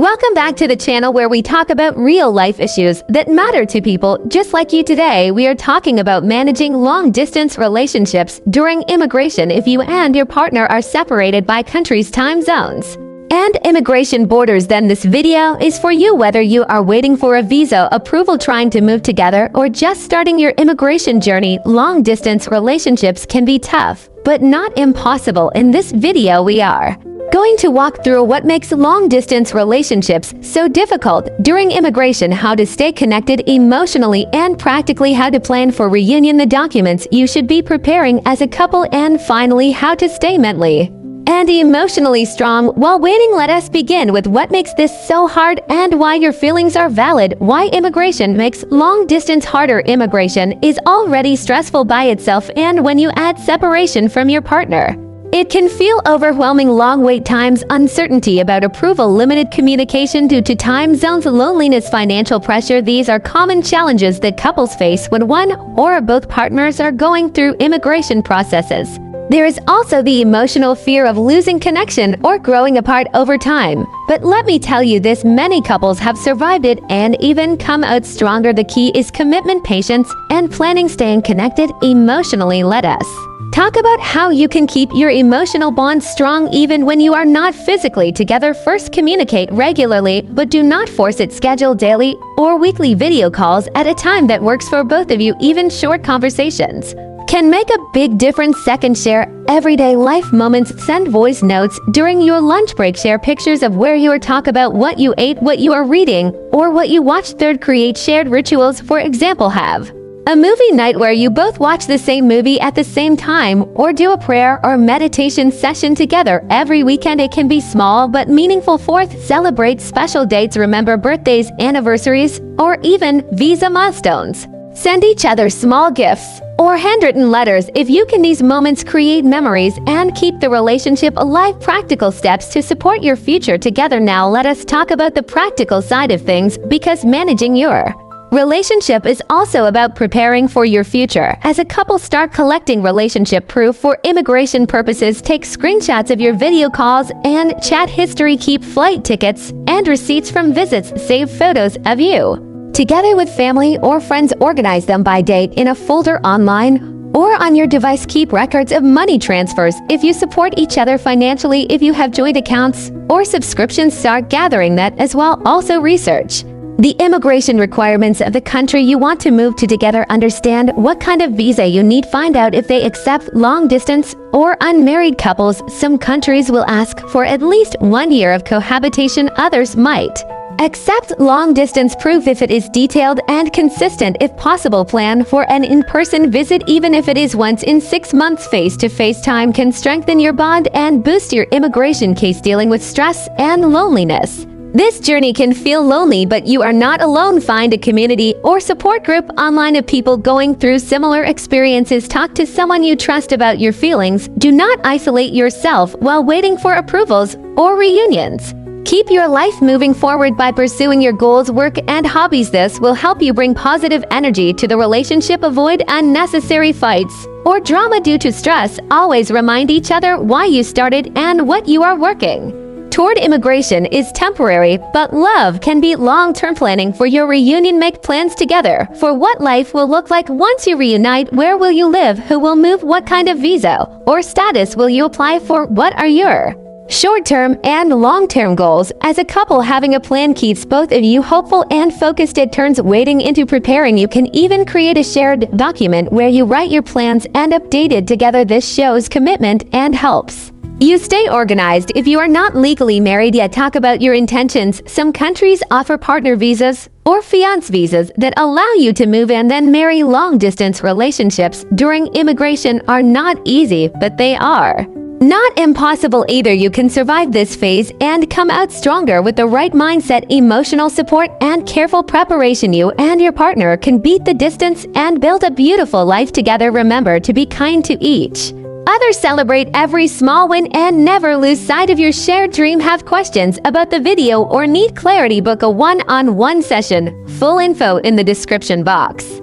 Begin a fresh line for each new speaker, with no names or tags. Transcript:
Welcome back to the channel where we talk about real life issues that matter to people just like you. Today, we are talking about managing long-distance relationships during immigration if you and your partner are separated by countries' time zones and immigration borders. Then this video is for you whether you are waiting for a visa approval, trying to move together, or just starting your immigration journey. Long-distance relationships can be tough, but not impossible. In this video, we are going to walk through what makes long-distance relationships so difficult during immigration, how to stay connected emotionally and practically, how to plan for reunion, the documents you should be preparing as a couple, and finally, how to stay mentally and emotionally strong while waiting. Let us begin with what makes this so hard and why your feelings are valid. Why immigration makes long-distance harder. Immigration is already stressful by itself, and when you add separation from your partner, it can feel overwhelming. Long wait times, uncertainty about approval, limited communication due to time zones, loneliness, financial pressure. These are common challenges that couples face when one or both partners are going through immigration processes. There is also the emotional fear of losing connection or growing apart over time. But let me tell you this, many couples have survived it and even come out stronger. The key is commitment, patience, and planning. Staying connected emotionally. Let us talk about how you can keep your emotional bond strong even when you are not physically together. First, communicate regularly, but do not force it. Schedule daily or weekly video calls at a time that works for both of you. Even short conversations can make a big difference. Second, share everyday life moments. Send voice notes during your lunch break. Share pictures of where you are. Talk about what you ate, what you are reading, or what you watched. Third, create shared rituals. For example, have a movie night where you both watch the same movie at the same time, or do a prayer or meditation session together every weekend. It can be small but meaningful. Fourth, celebrate special dates. Remember birthdays, anniversaries, or even visa milestones. Send each other small gifts or handwritten letters if you can. These moments create memories and keep the relationship alive. Practical steps to support your future together. Now let us talk about the practical side of things, because managing your relationship is also about preparing for your future. As a couple, start collecting relationship proof for immigration purposes. Take screenshots of your video calls and chat history. Keep flight tickets and receipts from visits. Save photos of you together with family or friends. Organize them by date in a folder online or on your device. Keep records of money transfers if you support each other financially. If you have joint accounts or subscriptions, start gathering that as well. Also, research the immigration requirements of the country you want to move to together. Understand what kind of visa you need. Find out if they accept long-distance or unmarried couples. Some countries will ask for at least 1 year of cohabitation. Others might accept long-distance proof if it is detailed and consistent. If possible, plan for an in-person visit, even if it is once in 6 months. Face-to-face time can strengthen your bond and boost your immigration case. Dealing with stress and loneliness. This journey can feel lonely, but you are not alone. Find a community or support group online of people going through similar experiences. Talk to someone you trust about your feelings. Do not isolate yourself while waiting for approvals or reunions. Keep your life moving forward by pursuing your goals, work, and hobbies. This will help you bring positive energy to the relationship. Avoid unnecessary fights or drama due to stress. Always remind each other why you started and what you are working toward. Immigration is temporary, but love can be long-term. Planning for your reunion. Make plans together for what life will look like once you reunite. Where will you live? Who will move? What kind of visa or status will you apply for? What are your short-term and long-term goals? As a couple, having a plan keeps both of you hopeful and focused. It turns waiting into preparing. You can even create a shared document where you write your plans and update it together. This shows commitment and helps you stay organized. If you are not legally married yet, talk about your intentions. Some countries offer partner visas or fiancé visas that allow you to move and then marry. Long-distance relationships during immigration are not easy, but they are not impossible either. You can survive this phase and come out stronger with the right mindset, emotional support, and careful preparation. You and your partner can beat the distance and build a beautiful life together. Remember to be kind to each other. Celebrate every small win and never lose sight of your shared dream. Have questions about the video or need clarity? Book a one-on-one session. Full info in the description box.